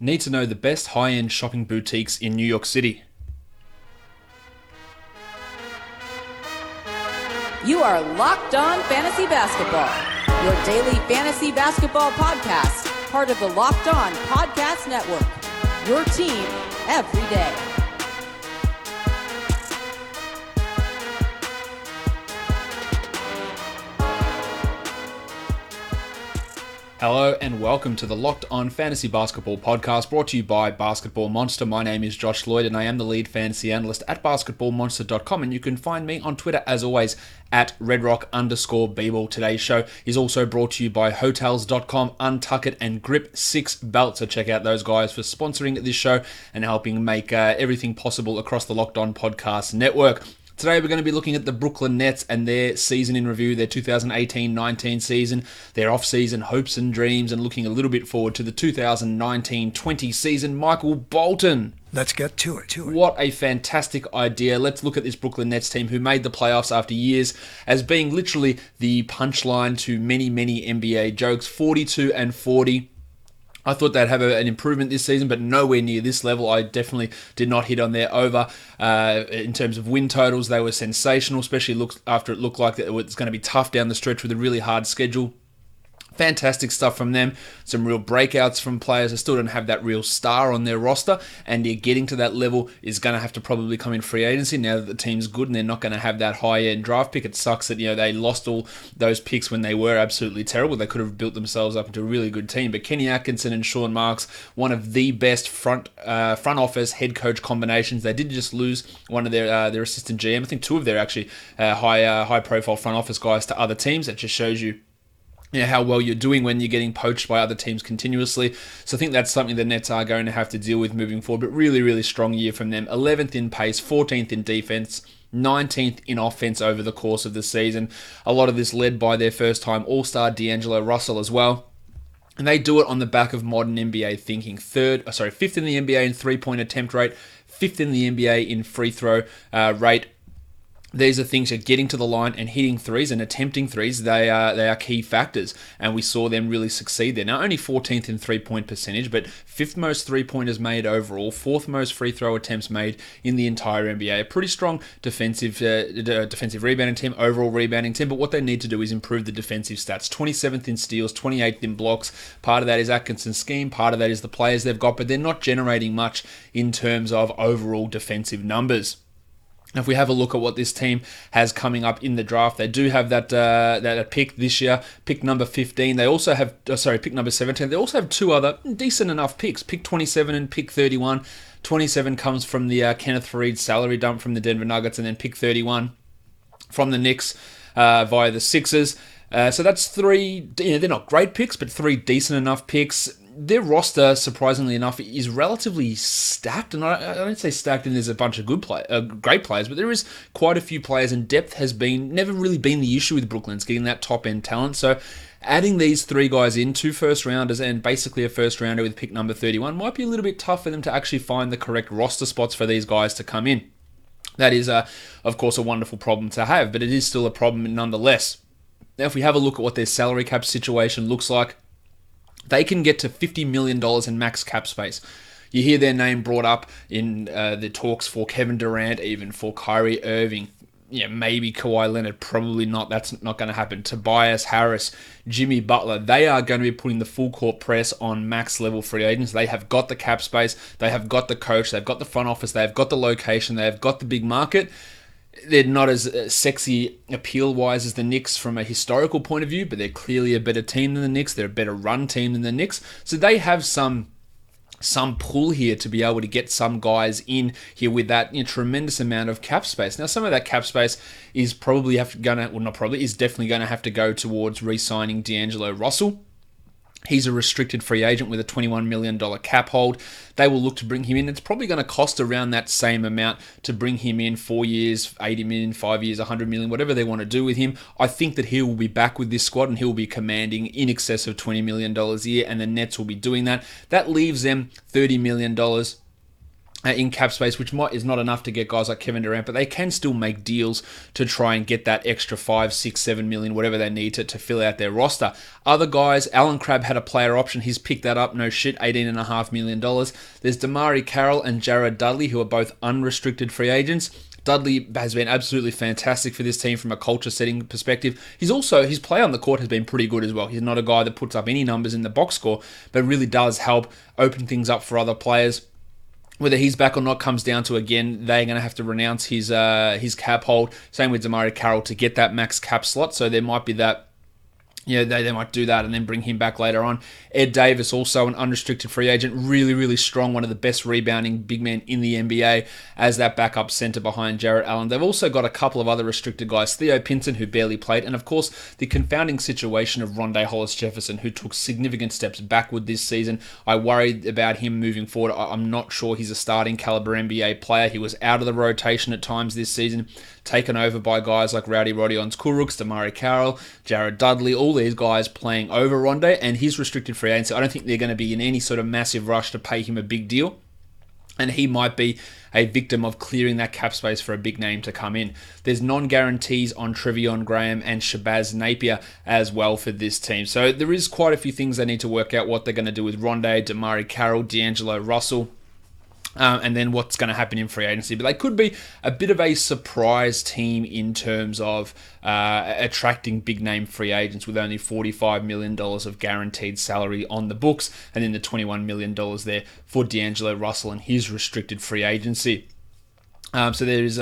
Need to know the best high-end shopping boutiques in New York City. You are Locked On Fantasy Basketball, your daily fantasy basketball podcast, part of the Locked On Podcast Network, your team every day. Hello and welcome to the Locked On Fantasy Basketball podcast brought to you by Basketball Monster. My name is Josh Lloyd and I am the lead fantasy analyst at basketballmonster.com, and you can find me on Twitter as always at redrock_bball. Today's show is also brought to you by hotels.com, UnTuckit and Grip 6 Belt. So check out those guys for sponsoring this show and helping make everything possible across the Locked On Podcast Network. Today we're going to be looking at the Brooklyn Nets and their season in review, their 2018-19 season, their off-season hopes and dreams, and looking a little bit forward to the 2019-20 season. Michael Bolton. Let's get to it. What a fantastic idea. Let's look at this Brooklyn Nets team who made the playoffs after years as being literally the punchline to many, many NBA jokes. 42-40. I thought they'd have an improvement this season, but nowhere near this level. I definitely did not hit on their over. In terms of win totals, they were sensational, especially after it looked like it was going to be tough down the stretch with a really hard schedule. Fantastic stuff from them. Some real breakouts from players that still don't have that real star on their roster, and getting to that level is going to have to probably come in free agency now that the team's good and they're not going to have that high-end draft pick. It sucks that they lost all those picks when they were absolutely terrible. They could have built themselves up into a really good team. But Kenny Atkinson and Sean Marks, one of the best front office head coach combinations. They did just lose one of their assistant GM. I think two of their actually high-profile front office guys to other teams. That just shows you how well you're doing when you're getting poached by other teams continuously. So I think that's something the Nets are going to have to deal with moving forward. But really, really strong year from them. 11th in pace, 14th in defense, 19th in offense over the course of the season. A lot of this led by their first-time All-Star D'Angelo Russell as well. And they do it on the back of modern NBA thinking. 5th in the NBA in three-point attempt rate, 5th in the NBA in free throw rate. These are things that getting to the line and hitting threes and attempting threes, they are key factors. And we saw them really succeed there. Now, only 14th in three-point percentage, but 5th most three-pointers made overall, 4th most free throw attempts made in the entire NBA. A pretty strong defensive rebounding team, overall rebounding team. But what they need to do is improve the defensive stats. 27th in steals, 28th in blocks. Part of that is Atkinson's scheme. Part of that is the players they've got. But they're not generating much in terms of overall defensive numbers. If we have a look at what this team has coming up in the draft, they do have that pick this year, pick number 15. They also have, pick number 17. They also have two other decent enough picks, pick 27 and pick 31. 27 comes from the Kenneth Faried salary dump from the Denver Nuggets, and then pick 31 from the Knicks via the Sixers. So that's three, they're not great picks, but three decent enough picks. Their roster, surprisingly enough, is relatively stacked, and I don't say stacked and there's a bunch of great players, but there is quite a few players, and depth has never really been the issue with Brooklyn. It's getting that top-end talent, so adding these three guys in, two first-rounders and basically a first-rounder with pick number 31, might be a little bit tough for them to actually find the correct roster spots for these guys to come in. That is, of course, a wonderful problem to have, but it is still a problem nonetheless. Now, if we have a look at what their salary cap situation looks like, they can get to $50 million in max cap space. You hear their name brought up in the talks for Kevin Durant, even for Kyrie Irving. Maybe Kawhi Leonard, probably not. That's not going to happen. Tobias Harris, Jimmy Butler, they are going to be putting the full court press on max level free agents. They have got the cap space. They have got the coach. They've got the front office. They've got the location. They've got the big market. They're not as sexy appeal-wise as the Knicks from a historical point of view, but they're clearly a better team than the Knicks. They're a better run team than the Knicks. So they have some pull here to be able to get some guys in here with that tremendous amount of cap space. Now, some of that cap space is definitely going to have to go towards re-signing D'Angelo Russell. He's a restricted free agent with a $21 million cap hold. They will look to bring him in. It's probably going to cost around that same amount to bring him in. 4 years, $80 million, 5 years, $100 million, whatever they want to do with him. I think that he will be back with this squad and he'll be commanding in excess of $20 million a year, and the Nets will be doing that. That leaves them $30 million in cap space, which is not enough to get guys like Kevin Durant, but they can still make deals to try and get that extra 5, 6, 7 million, whatever they need to fill out their roster. Other guys, Alan Crabb had a player option. He's picked that up, no shit, $18.5 million. There's Damari Carroll and Jared Dudley, who are both unrestricted free agents. Dudley has been absolutely fantastic for this team from a culture setting perspective. His play on the court has been pretty good as well. He's not a guy that puts up any numbers in the box score, but really does help open things up for other players. Whether he's back or not comes down to, again, they're going to have to renounce his cap hold. Same with Damari Carroll to get that max cap slot. So there might be that, they might do that and then bring him back later on. Ed Davis, also an unrestricted free agent, really, really strong, one of the best rebounding big men in the NBA as that backup center behind Jarrett Allen. They've also got a couple of other restricted guys, Theo Pinson, who barely played, and of course, the confounding situation of Rondae Hollis-Jefferson, who took significant steps backward this season. I worried about him moving forward. I'm not sure he's a starting caliber NBA player. He was out of the rotation at times this season, taken over by guys like Rowdy Rodion's Kuruks, Damari Carroll, Jared Dudley, all these guys playing over Rondae, and he's restricted free agency. I don't think they're going to be in any sort of massive rush to pay him a big deal, and he might be a victim of clearing that cap space for a big name to come in. There's non-guarantees on Trevion Graham and Shabazz Napier as well for this team. So there is quite a few things they need to work out what they're going to do with Rondae, Damari Carroll, D'Angelo Russell, and then what's going to happen in free agency. But they could be a bit of a surprise team in terms of attracting big-name free agents with only $45 million of guaranteed salary on the books, and then the $21 million there for D'Angelo Russell and his restricted free agency. So there's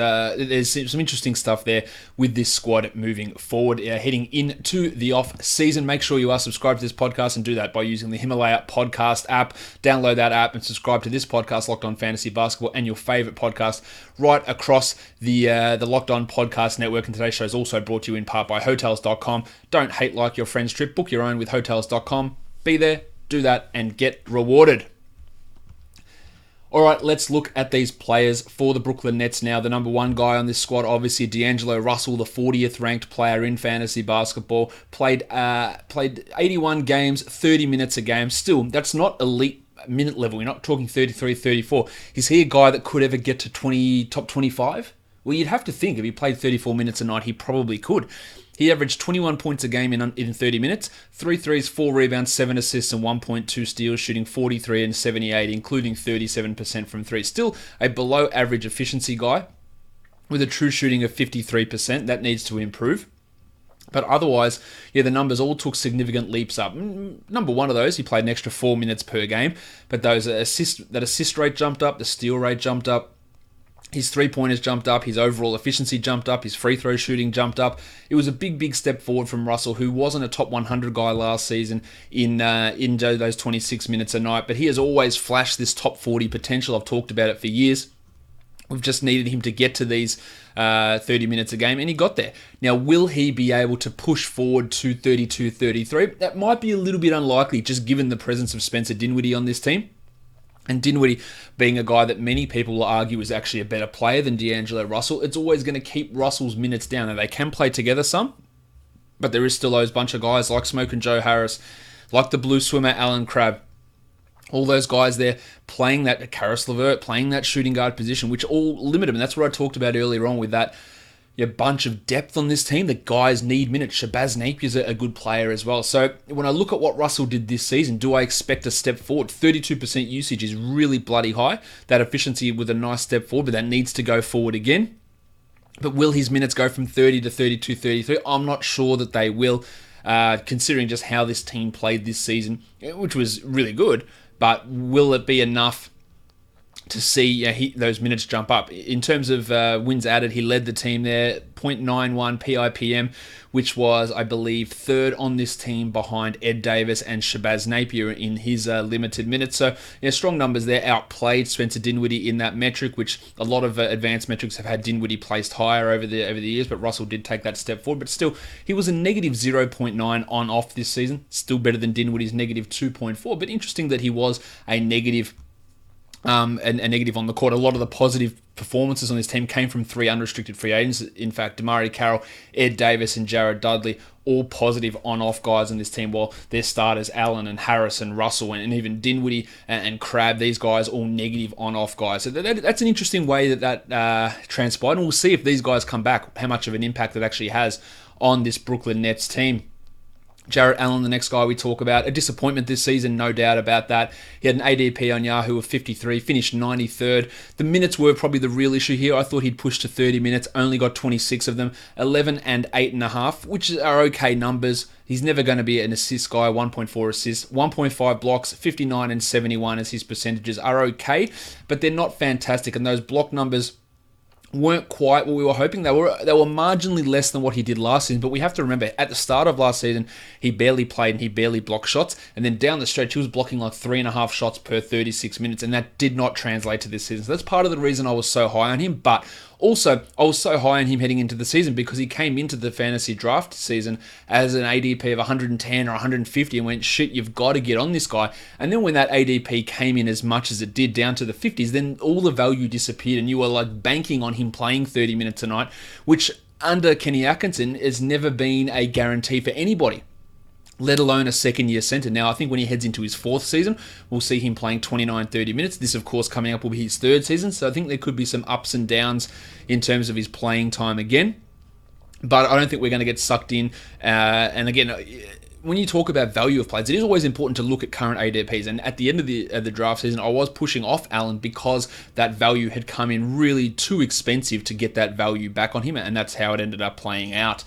some interesting stuff there with this squad moving forward, heading into the off season. Make sure you are subscribed to this podcast and do that by using the Himalaya podcast app. Download that app and subscribe to this podcast, Locked On Fantasy Basketball, and your favorite podcast right across the Locked On Podcast Network. And today's show is also brought to you in part by Hotels.com. Don't hate like your friend's trip. Book your own with Hotels.com. Be there, do that, and get rewarded. All right, let's look at these players for the Brooklyn Nets now. The number one guy on this squad, obviously D'Angelo Russell, the 40th ranked player in fantasy basketball. Played 81 games, 30 minutes a game. Still, that's not elite minute level. You're not talking 33, 34. Is he a guy that could ever get to top 25? Well, you'd have to think if he played 34 minutes a night, he probably could. He averaged 21 points a game in 30 minutes, 3 threes, 4 rebounds, 7 assists, and 1.2 steals, shooting 43 and 78, including 37% from 3. Still a below average efficiency guy with a true shooting of 53%. That needs to improve. But otherwise, the numbers all took significant leaps up. Number one of those, he played an extra 4 minutes per game, but that assist rate jumped up, the steal rate jumped up, his three-pointers jumped up, his overall efficiency jumped up, his free throw shooting jumped up. It was a big, big step forward from Russell, who wasn't a top 100 guy last season in those 26 minutes a night, but he has always flashed this top 40 potential. I've talked about it for years. We've just needed him to get to these 30 minutes a game, and he got there. Now, will he be able to push forward to 32, 33? That might be a little bit unlikely, just given the presence of Spencer Dinwiddie on this team. And Dinwiddie being a guy that many people will argue is actually a better player than D'Angelo Russell, it's always going to keep Russell's minutes down. And they can play together some, but there is still those bunch of guys like Smoke and Joe Harris, like the blue swimmer Alan Crabb, all those guys there playing that, Karis LeVert, playing that shooting guard position, which all limit him. And that's what I talked about earlier on with that bunch of depth on this team. The guys need minutes. Shabazz Napier's a good player as well. So when I look at what Russell did this season, do I expect a step forward? 32% usage is really bloody high. That efficiency with a nice step forward, but that needs to go forward again. But will his minutes go from 30 to 32, 33? I'm not sure that they will, considering just how this team played this season, which was really good. But will it be enough to see those minutes jump up? In terms of wins added, he led the team there, 0.91 PIPM, which was, I believe, third on this team behind Ed Davis and Shabazz Napier in his limited minutes. So, strong numbers there. Outplayed Spencer Dinwiddie in that metric, which a lot of advanced metrics have had Dinwiddie placed higher over the years, but Russell did take that step forward. But still, he was a negative 0.9 on-off this season. Still better than Dinwiddie's negative 2.4, but interesting that he was a negative and negative on the court. A lot of the positive performances on this team came from 3 unrestricted free agents. In fact, Damari Carroll, Ed Davis, and Jared Dudley, all positive on-off guys on this team, while their starters, Allen and Harris and Russell and even Dinwiddie and Crabbe, these guys all negative on-off guys. So that's an interesting way that transpired, and we'll see if these guys come back, how much of an impact it actually has on this Brooklyn Nets team. Jarrett Allen, the next guy we talk about, a disappointment this season, no doubt about that. He had an ADP on Yahoo of 53, finished 93rd. The minutes were probably the real issue here. I thought he'd push to 30 minutes, only got 26 of them, 11 and 8.5, which are okay numbers. He's never going to be an assist guy, 1.4 assists, 1.5 blocks, 59 and 71 as his percentages are okay, but they're not fantastic, and those block numbers weren't quite what we were hoping. They were marginally less than what he did last season, but we have to remember, at the start of last season, he barely played and he barely blocked shots, and then down the stretch, he was blocking like 3.5 shots per 36 minutes, and that did not translate to this season. So that's part of the reason I was so high on him, but also, I was so high on him heading into the season because he came into the fantasy draft season as an ADP of 110 or 150 and went, shit, you've got to get on this guy. And then when that ADP came in as much as it did down to the 50s, then all the value disappeared and you were like banking on him playing 30 minutes a night, which under Kenny Atkinson has never been a guarantee for anybody, let alone a second-year center. Now, I think when he heads into his 4th season, we'll see him playing 29, 30 minutes. This, of course, coming up will be his 3rd season, so I think there could be some ups and downs in terms of his playing time again. But I don't think we're going to get sucked in. And again, when you talk about value of players, it is always important to look at current ADPs. And at the end of the draft season, I was pushing off Allen because that value had come in really too expensive to get that value back on him, and that's how it ended up playing out.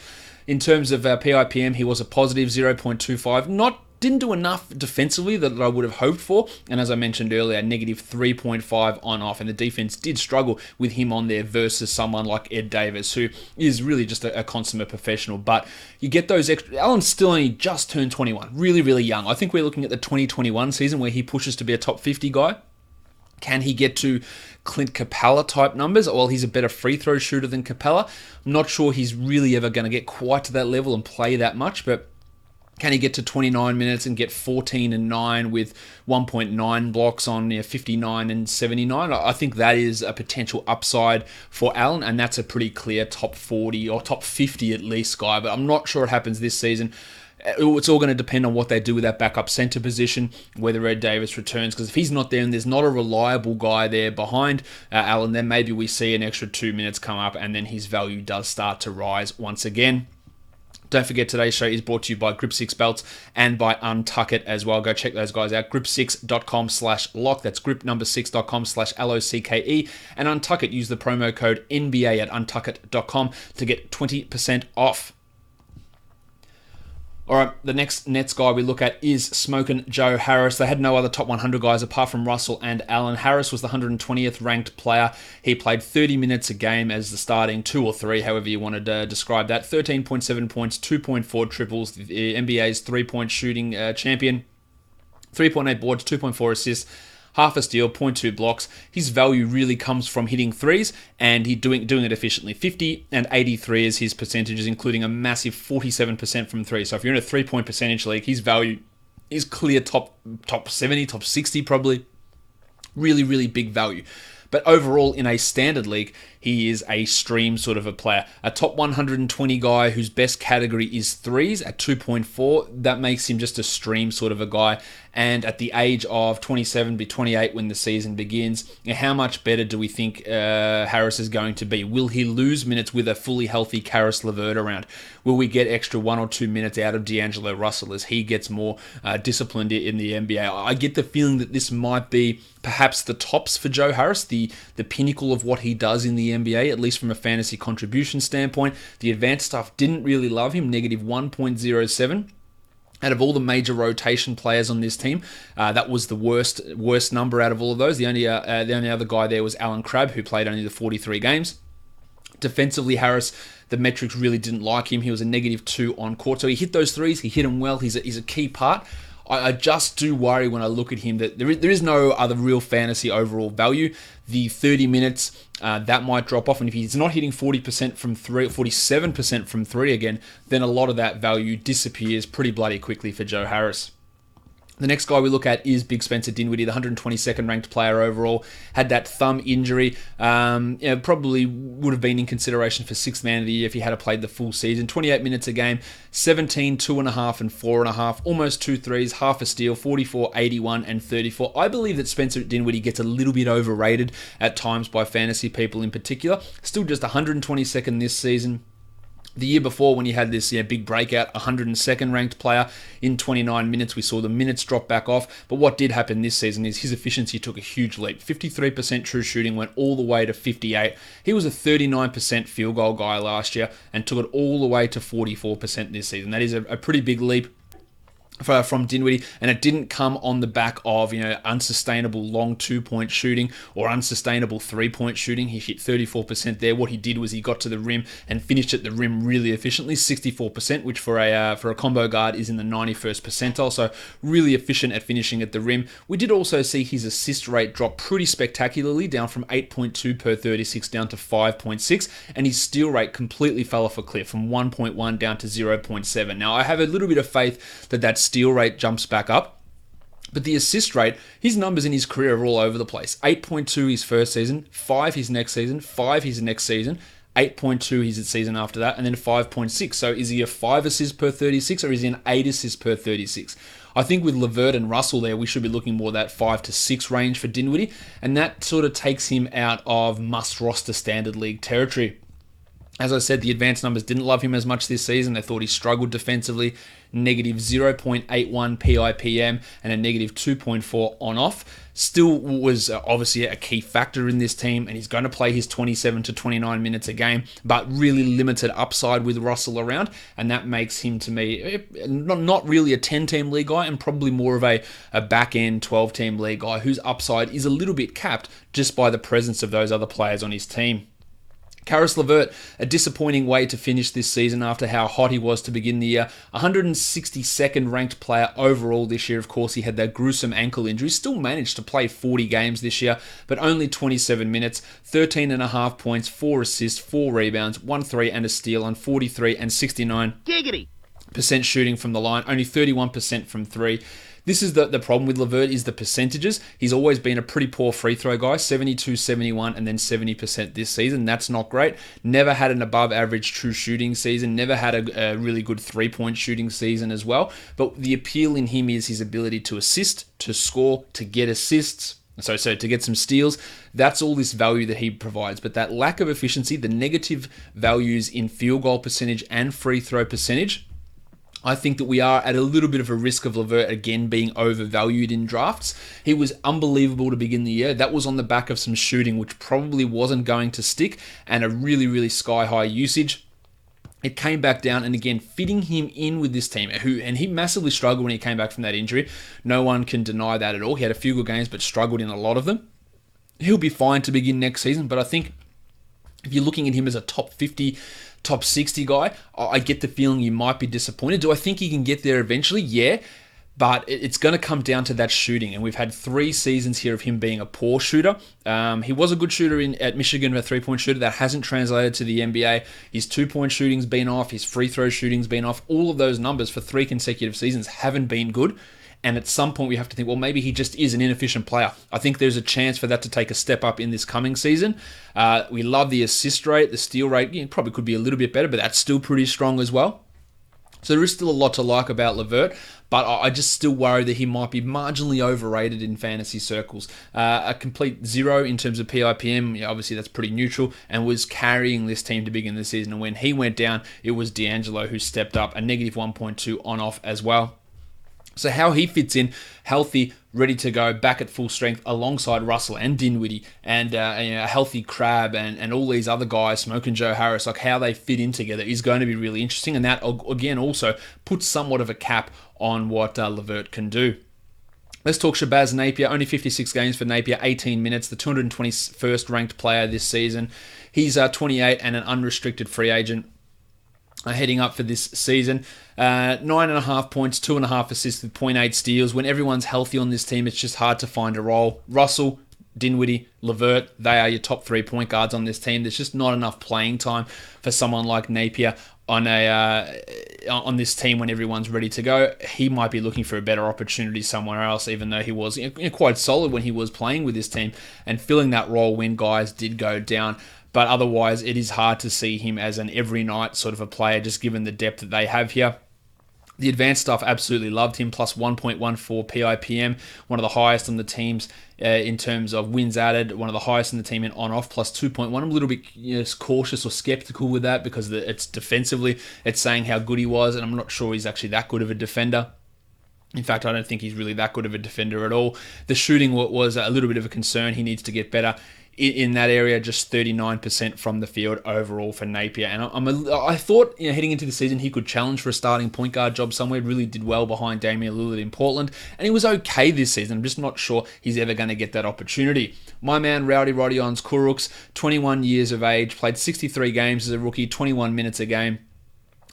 In terms of PIPM, he was a positive 0.25. Didn't do enough defensively that I would have hoped for. And as I mentioned earlier, negative 3.5 on off. And the defense did struggle with him on there versus someone like Ed Davis, who is really just a consummate professional. But you get those extra. Allen's still only just turned 21. Really, really young. I think we're looking at the 2021 season where he pushes to be a top 50 guy. Can he get to Clint Capella type numbers? Well, he's a better free throw shooter than Capella. I'm not sure he's really ever going to get quite to that level and play that much, but can he get to 29 minutes and get 14 and 9 with 1.9 blocks on 59 and 79? I think that is a potential upside for Allen, and that's a pretty clear top 40 or top 50 at least guy, but I'm not sure it happens this season. It's all going to depend on what they do with that backup center position, whether Ed Davis returns, because if he's not there and there's not a reliable guy there behind Allen, then maybe we see an extra 2 minutes come up and then his value does start to rise once again. Don't forget, today's show is brought to you by Grip 6 Belts and by UnTuckit as well. Go check those guys out. grip6.com/lock. That's grip6.com/LOCKE. And UnTuckit, use the promo code NBA at untuckit.com to get 20% off. All right, the next Nets guy we look at is Smokin' Joe Harris. They had no other top 100 guys apart from Russell and Allen. Harris was the 120th ranked player. He played 30 minutes a game as the starting 2 or 3, however you wanted to describe that. 13.7 points, 2.4 triples, the NBA's 3-point shooting champion. 3.8 boards, 2.4 assists, half a steal, 0.2 blocks. His value really comes from hitting threes, and he's doing it efficiently. 50 and 83 is his percentages, including a massive 47% from three. So if you're in a 3-point percentage league, his value is clear top 70, top 60 probably. Really, really big value. But overall, in a standard league, he is a stream sort of a player. A top 120 guy whose best category is threes at 2.4. That makes him just a stream sort of a guy. And at the age of 27, be 28 when the season begins, how much better do we think Harris is going to be? Will he lose minutes with a fully healthy Karis LeVert around? Will we get extra 1 or 2 minutes out of D'Angelo Russell as he gets more disciplined in the NBA? I get the feeling that this might be perhaps the tops for Joe Harris, the pinnacle of what he does in the NBA, at least from a fantasy contribution standpoint. The advanced stuff didn't really love him, negative 1.07. Out of all the major rotation players on this team, that was the worst number out of all of those. The only other guy there was Alan Crabb, who played only the 43 games. Defensively, Harris, the metrics really didn't like him. He was a negative 2 on court. So he hit those threes. He hit them well. He's a key part. I just do worry when I look at him that there is no other real fantasy overall value. The 30 minutes, that might drop off. And if he's not hitting 40% from 3, 47% from 3 again, then a lot of that value disappears pretty bloody quickly for Joe Harris. The next guy we look at is Big Spencer Dinwiddie, the 122nd ranked player overall. Had that thumb injury. Probably would have been in consideration for 6th man of the year if he had played the full season. 28 minutes a game, 17, 2.5, and 4.5. Almost 2 threes, half a steal, 44, 81, and 34. I believe that Spencer Dinwiddie gets a little bit overrated at times by fantasy people in particular. Still just 122nd this season. The year before, when he had this big breakout, 102nd ranked player in 29 minutes, we saw the minutes drop back off. But what did happen this season is his efficiency took a huge leap. 53% true shooting went all the way to 58. He was a 39% field goal guy last year and took it all the way to 44% this season. That is a pretty big leap from Dinwiddie, and it didn't come on the back of unsustainable long 2-point shooting or unsustainable 3-point shooting. He hit 34% there. What he did was he got to the rim and finished at the rim really efficiently, 64%, which for a combo guard is in the 91st percentile. So really efficient at finishing at the rim. We did also see his assist rate drop pretty spectacularly, down from 8.2 per 36 down to 5.6, and his steal rate completely fell off a cliff from 1.1 down to 0.7. Now I have a little bit of faith that steal rate jumps back up, but the assist rate, his numbers in his career are all over the place. 8.2 his first season, 5 his next season, 5 his next season, 8.2 his season after that, and then 5.6. So is he a 5 assists per 36 or is he an 8 assists per 36? I think with LeVert and Russell there, we should be looking more that 5 to 6 range for Dinwiddie, and that sort of takes him out of must roster standard league territory. As I said, the advanced numbers didn't love him as much this season. They thought he struggled defensively. Negative 0.81 PIPM and a negative 2.4 on-off. Still was obviously a key factor in this team, and he's going to play his 27 to 29 minutes a game, but really limited upside with Russell around, and that makes him, to me, not really a 10-team league guy, and probably more of a back-end 12-team league guy whose upside is a little bit capped just by the presence of those other players on his team. Caris LeVert, a disappointing way to finish this season after how hot he was to begin the year. 162nd ranked player overall this year. Of course, he had that gruesome ankle injury. Still managed to play 40 games this year, but only 27 minutes, 13.5 points, 4 assists, 4 rebounds, 1 3 and a steal on 43 and 69% shooting from the line, only 31% from 3. This is the problem with LeVert is the percentages. He's always been a pretty poor free throw guy, 72, 71, and then 70% this season. That's not great. Never had an above average true shooting season. Never had a really good 3-point shooting season as well. But the appeal in him is his ability to assist, to score, to get assists. So to get some steals, that's all this value that he provides. But that lack of efficiency, the negative values in field goal percentage and free throw percentage, I think that we are at a little bit of a risk of LeVert again being overvalued in drafts. He was unbelievable to begin the year. That was on the back of some shooting, which probably wasn't going to stick, and a really, really sky-high usage. It came back down, and again, fitting him in with this team, and he massively struggled when he came back from that injury. No one can deny that at all. He had a few good games, but struggled in a lot of them. He'll be fine to begin next season, but I think if you're looking at him as a top 50, top 60 guy, I get the feeling you might be disappointed. Do I think he can get there eventually? Yeah, but it's going to come down to that shooting, and we've had 3 seasons here of him being a poor shooter. He was a good shooter at Michigan, a 3-point shooter. That hasn't translated to the NBA. His 2-point shooting's been off. His free throw shooting's been off. All of those numbers for 3 consecutive seasons haven't been good. And at some point we have to think, well, maybe he just is an inefficient player. I think there's a chance for that to take a step up in this coming season. We love the assist rate, the steal rate. Probably could be a little bit better, but that's still pretty strong as well. So there is still a lot to like about LeVert, but I just still worry that he might be marginally overrated in fantasy circles. A complete 0 in terms of PIPM, obviously that's pretty neutral, and was carrying this team to begin the season. And when he went down, it was D'Angelo who stepped up, a negative 1.2 on-off as well. So how he fits in, healthy, ready to go, back at full strength, alongside Russell and Dinwiddie and a healthy Crab and all these other guys, Smoke and Joe Harris, like how they fit in together is going to be really interesting. And that, again, also puts somewhat of a cap on what LeVert can do. Let's talk Shabazz Napier. Only 56 games for Napier, 18 minutes, the 221st ranked player this season. He's 28 and an unrestricted free agent. Heading up for this season. 9.5 points, 2.5 assists with 0.8 steals. When everyone's healthy on this team, it's just hard to find a role. Russell, Dinwiddie, Levert, they are your top 3 point guards on this team. There's just not enough playing time for someone like Napier on this team when everyone's ready to go. He might be looking for a better opportunity somewhere else, even though he was quite solid when he was playing with this team and filling that role when guys did go down. But otherwise, it is hard to see him as an every night sort of a player, just given the depth that they have here. The advanced stuff, absolutely loved him, plus 1.14 PIPM, one of the highest on the teams in terms of wins added, one of the highest in the team in on-off, plus 2.1. I'm a little bit cautious or skeptical with that because it's defensively, it's saying how good he was, and I'm not sure he's actually that good of a defender. In fact, I don't think he's really that good of a defender at all. The shooting was a little bit of a concern. He needs to get better in that area, just 39% from the field overall for Napier. And I thought heading into the season he could challenge for a starting point guard job somewhere. Really did well behind Damian Lillard in Portland. And he was okay this season. I'm just not sure he's ever going to get that opportunity. My man, Rowdy Rodions Kurucs, 21 years of age, played 63 games as a rookie, 21 minutes a game.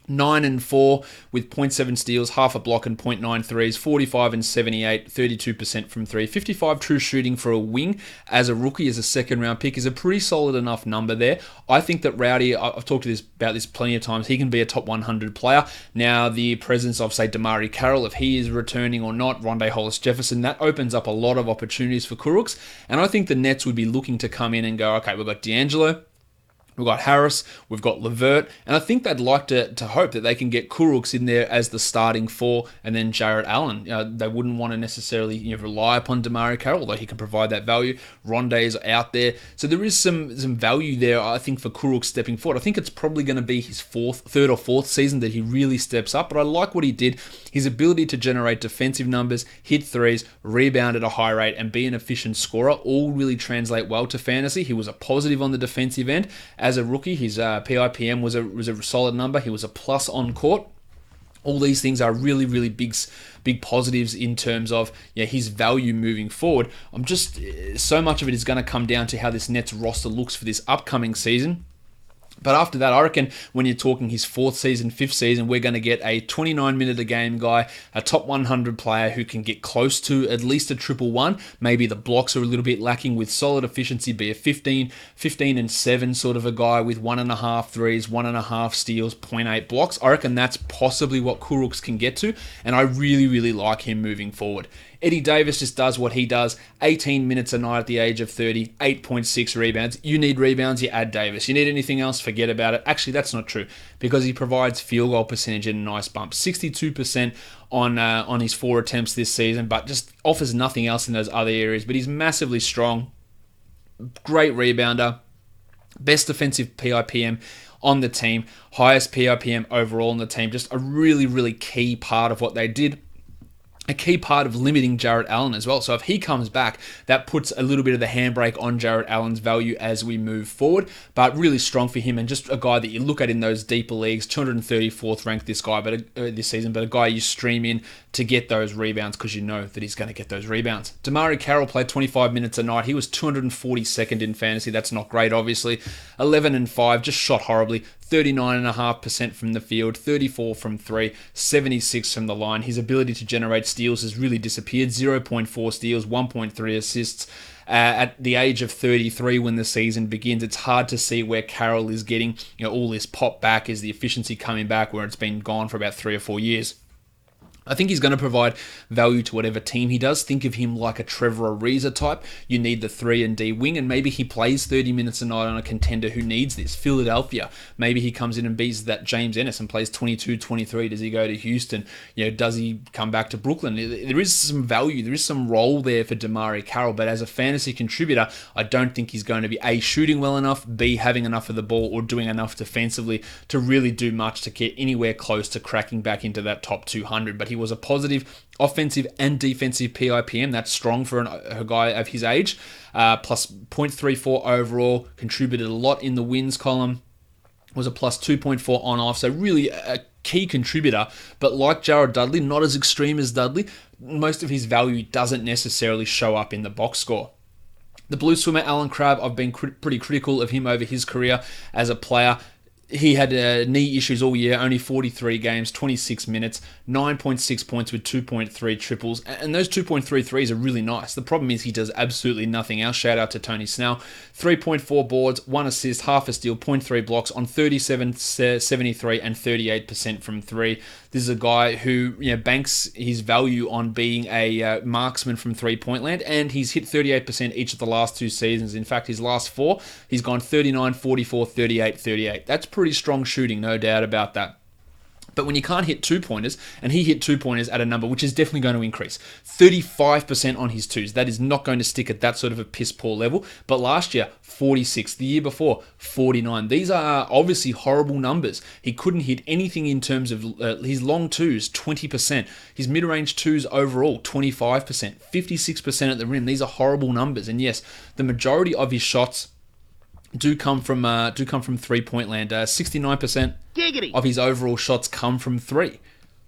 9-4 with 0.7 steals, half a block and 0.9 threes, 45 and 78, 32% from 3. 55 true shooting for a wing as a rookie, as a second round pick, is a pretty solid enough number there. I think that Rowdy, I've talked about this plenty of times, he can be a top 100 player. Now, the presence of, say, DeMarre Carroll, if he is returning or not, Rondae Hollis-Jefferson, that opens up a lot of opportunities for Kurucs. And I think the Nets would be looking to come in and go, okay, we've got D'Angelo, we've got Harris, we've got Levert, and I think they'd like to hope that they can get Kurucs in there as the starting 4, and then Jarrett Allen. They wouldn't want to necessarily rely upon DeMarre Carroll, although he can provide that value. Rondae's out there, so there is some value there, I think, for Kurucs stepping forward. I think it's probably going to be his third or fourth season that he really steps up, but I like what he did. His ability to generate defensive numbers, hit threes, rebound at a high rate, and be an efficient scorer all really translate well to fantasy. He was a positive on the defensive end. As a rookie, his PIPM was a solid number. He was a plus on court. All these things are really, really big positives in terms of his value moving forward. So much of it is going to come down to how this Nets roster looks for this upcoming season. But after that, I reckon when you're talking his 4th season, 5th season, we're going to get a 29-minute-a-game guy, a top 100 player who can get close to at least a 111. Maybe the blocks are a little bit lacking with solid efficiency, be a 15 and 7 sort of a guy with 1.5 threes, 1.5 steals, 0.8 blocks. I reckon that's possibly what Kurucs can get to, and I really, really like him moving forward. Eddie Davis just does what he does. 18 minutes a night at the age of 30, 8.6 rebounds. You need rebounds, you add Davis. You need anything else, forget about it. Actually, that's not true because he provides field goal percentage at a nice bump. 62% on his 4 attempts this season, but just offers nothing else in those other areas. But he's massively strong. Great rebounder. Best defensive PIPM on the team. Highest PIPM overall on the team. Just a really, really key part of what they did. A key part of limiting Jarrett Allen as well. So if he comes back, that puts a little bit of the handbrake on Jarrett Allen's value as we move forward. But really strong for him, and just a guy that you look at in those deeper leagues. 234th ranked this season, but a guy you stream in to get those rebounds because you know that he's going to get those rebounds. DeMarre Carroll played 25 minutes a night. He was 242nd in fantasy. That's not great, obviously. 11-5, just shot horribly. 39.5% from the field, 34 from 3, 76 from the line. His ability to generate steals has really disappeared. 0.4 steals, 1.3 assists. At the age of 33 when the season begins, it's hard to see where Carroll is getting all this pop back. Is the efficiency coming back where it's been gone for about 3 or 4 years? I think he's going to provide value to whatever team he does. Think of him like a Trevor Ariza type. You need the 3 and D wing, and maybe he plays 30 minutes a night on a contender who needs this. Philadelphia. Maybe he comes in and beats that James Ennis and plays 22-23. Does he go to Houston? Does he come back to Brooklyn? There is some value. There is some role there for DeMarre Carroll, but as a fantasy contributor, I don't think he's going to be A, shooting well enough, B, having enough of the ball, or doing enough defensively to really do much to get anywhere close to cracking back into that top 200. But he was a positive offensive and defensive PIPM. That's strong for a guy of his age. Plus 0.34 overall, contributed a lot in the wins column. Was a plus 2.4 on-off, so really a key contributor. But like Jared Dudley, not as extreme as Dudley, most of his value doesn't necessarily show up in the box score. The blue swimmer, Alan Crabb, I've been pretty critical of him over his career as a player. He had knee issues all year, only 43 games, 26 minutes, 9.6 points with 2.3 triples. And those 2.3 threes are really nice. The problem is he does absolutely nothing else. Shout out to Tony Snell. 3.4 boards, 1 assist, half a steal, 0.3 blocks on 37, 73 and 38% from 3. This is a guy who banks his value on being a marksman from three-point land, and he's hit 38% each of the last 2 seasons. In fact, his last 4, he's gone 39, 44, 38, 38. That's pretty strong shooting, no doubt about that. But when you can't hit 2-pointers, and he hit 2-pointers at a number which is definitely going to increase, 35% on his 2s. That is not going to stick at that sort of a piss poor level. But last year, 46. The year before, 49. These are obviously horrible numbers. He couldn't hit anything in terms of his long 2s, 20%. His mid-range 2s overall, 25%. 56% at the rim. These are horrible numbers. And yes, the majority of his shots do come from three-point land. 69% of his overall shots come from 3.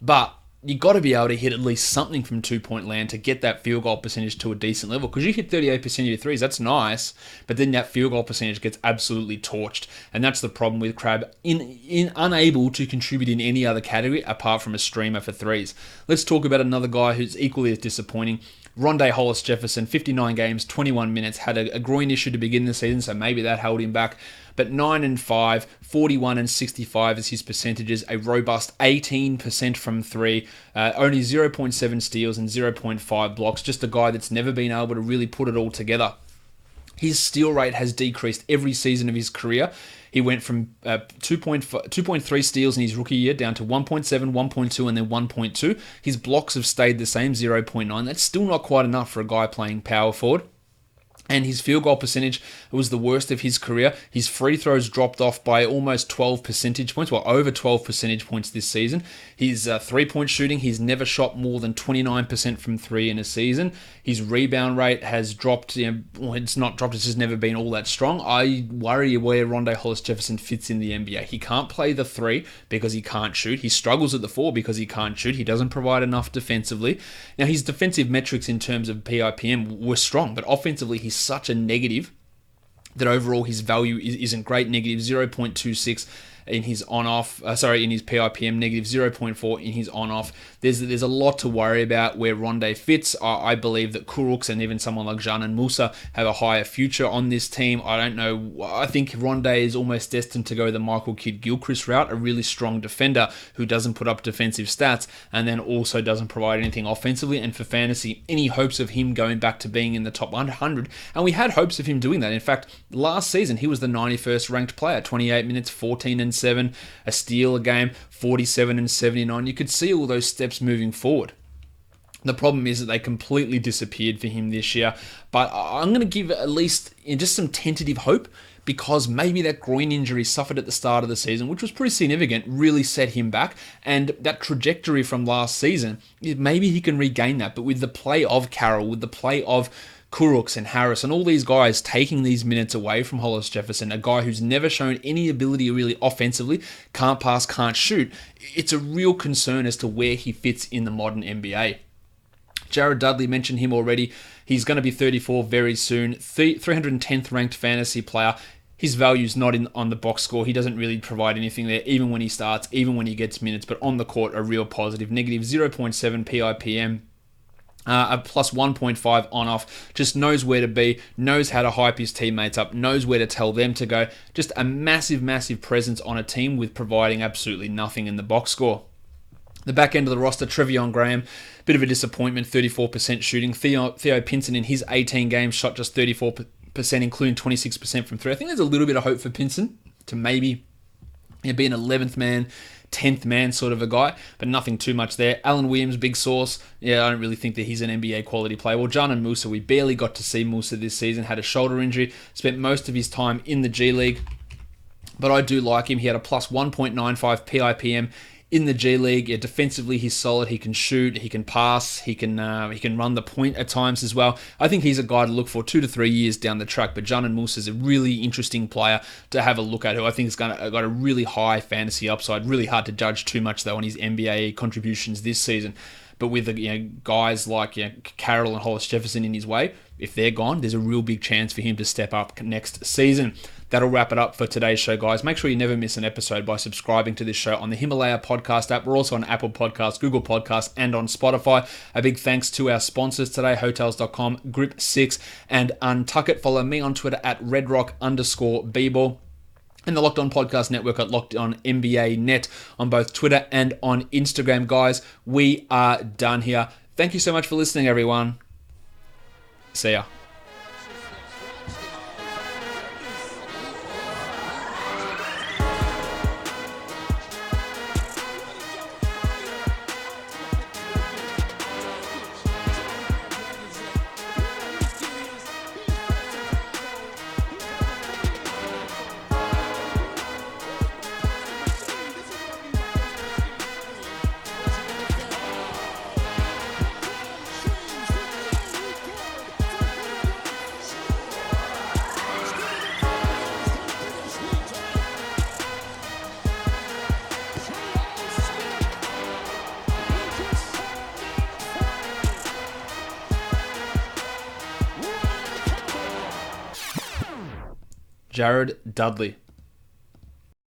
But you got to be able to hit at least something from 2-point land to get that field goal percentage to a decent level. Because you hit 38% of your 3s, that's nice. But then that field goal percentage gets absolutely torched. And that's the problem with Crabbe, unable to contribute in any other category apart from a streamer for 3s. Let's talk about another guy who's equally as disappointing. Rondae Hollis-Jefferson, 59 games, 21 minutes, had a groin issue to begin the season, so maybe that held him back. But 9-5, 41 and 65 is his percentages, a robust 18% from 3, only 0.7 steals and 0.5 blocks, just a guy that's never been able to really put it all together. His steal rate has decreased every season of his career. He went from 2.3 steals in his rookie year down to 1.7, 1.2, and then 1.2. His blocks have stayed the same, 0.9. That's still not quite enough for a guy playing power forward. And his field goal percentage was the worst of his career. His free throws dropped off by almost 12 percentage points, well, over 12 percentage points this season. His three-point shooting, he's never shot more than 29% from 3 in a season. His rebound rate has dropped. It's not dropped, it's just never been all that strong. I worry where Rondae Hollis-Jefferson fits in the NBA. He can't play the 3 because he can't shoot. He struggles at the 4 because he can't shoot. He doesn't provide enough defensively. Now, his defensive metrics in terms of PIPM were strong, but offensively, he's such a negative that overall his value isn't great. Negative 0.26 in his on-off, in his PIPM, negative 0.4 in his on-off. There's a lot to worry about where Rondae fits. I believe that Kurucs and even someone like Janan Musa have a higher future on this team. I don't know. I think Rondae is almost destined to go the Michael Kidd-Gilchrist route, a really strong defender who doesn't put up defensive stats and then also doesn't provide anything offensively. And for fantasy, any hopes of him going back to being in the top 100, and we had hopes of him doing that. In fact, last season, he was the 91st ranked player, 28 minutes, 14 and 7, a steal a game, 47 and 79. You could see all those steps moving forward. The problem is that they completely disappeared for him this year. But I'm going to give at least just some tentative hope, because maybe that groin injury suffered at the start of the season, which was pretty significant, really set him back. And that trajectory from last season, maybe he can regain that. But with the play of Carroll, with the play of Kurucs and Harris and all these guys taking these minutes away from Hollis-Jefferson, a guy who's never shown any ability really offensively, can't pass, can't shoot, it's a real concern as to where he fits in the modern NBA. Jared Dudley, mentioned him already. He's going to be 34 very soon. 310th ranked fantasy player. His value's not on the box score. He doesn't really provide anything there, even when he starts, even when he gets minutes. But on the court, a real positive. Negative 0.7 PIPM. A plus 1.5 on-off, just knows where to be, knows how to hype his teammates up, knows where to tell them to go. Just a massive, massive presence on a team with providing absolutely nothing in the box score. The back end of the roster, Trevion Graham, bit of a disappointment, 34% shooting. Theo Pinson in his 18 games shot just 34%, including 26% from 3. I think there's a little bit of hope for Pinson to maybe be an 11th man, 10th man sort of a guy, but nothing too much there. Alan Williams, big source. Yeah, I don't really think that he's an NBA quality player. Well, Janan Musa, we barely got to see Musa this season. Had a shoulder injury, spent most of his time in the G League, but I do like him. He had a plus 1.95 PIPM in the G League. Yeah, defensively, he's solid. He can shoot. He can pass. He can run the point at times as well. I think he's a guy to look for 2 to 3 years down the track. But Janan Musa is a really interesting player to have a look at, who I think has got a really high fantasy upside. Really hard to judge too much though on his NBA contributions this season. But with guys like Carroll and Hollis-Jefferson in his way, if they're gone, there's a real big chance for him to step up next season. that'll wrap it up for today's show, guys. Make sure you never miss an episode by subscribing to this show on the Himalaya podcast app. We're also on Apple Podcasts, Google Podcasts, and on Spotify. A big thanks to our sponsors today, Hotels.com, Grip 6, and UnTuckit. Follow me on Twitter at redrock_bball. And the Locked On Podcast Network at Locked On NBA Net on both Twitter and on Instagram. Guys, we are done here. Thank you so much for listening, everyone. See ya. Jared Dudley.